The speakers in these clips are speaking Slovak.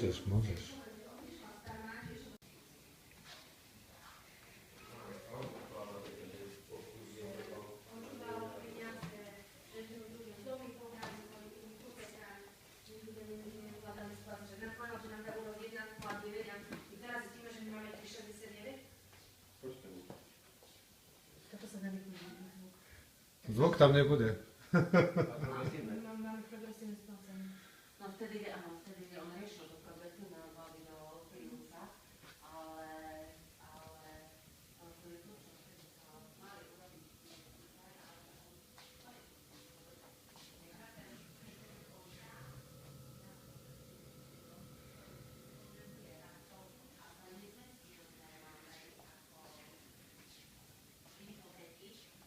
Môžeš, môžeš. Zvuk tam nebude. Máme progresívne splácanie. No vtedy on riešil to progresívne, on mal do príruca, ale to je to, čo vtedy sa mali urobiť.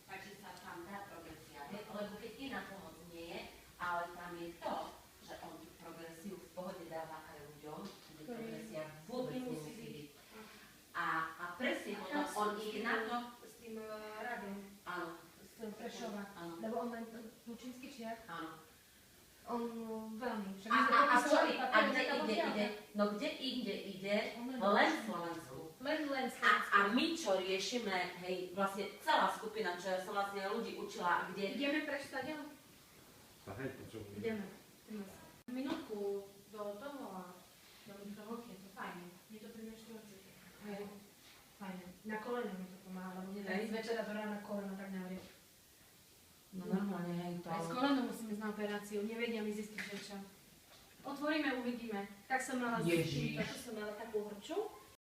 Takže sa tam dá progresia, lebo keď iná pomoc nie je, ale tam je to, že on tú progresiu v pohode dáva aj ľuďom, kde progresia vôbec nemusí byť. A presne potom on ich na to... S tým Radom. Áno. Z Prešova. Áno. Lebo on len Lučínsky čiar. Áno. On veľmi. A kde ide? No kde ide? Len v Slovensku. Len A my čo riešime, hej, vlastne celá skupina, čo ja som vlastne ľudí učila, kde... Ideme preč stadion? Ideme. Minútku do toho a do mikrovoky, je to fajn. Je to pri menštruácii. Hej. Fajn. Na koleno mi to pomáha, lebo nedá z večera do rána koleno tak navrie. No normálne, hej, to... Aj s kolenom musíme ísť na operáciu, nevedia mi zistiť, že čo. Otvoríme, uvidíme. Tak som mala takú hrču.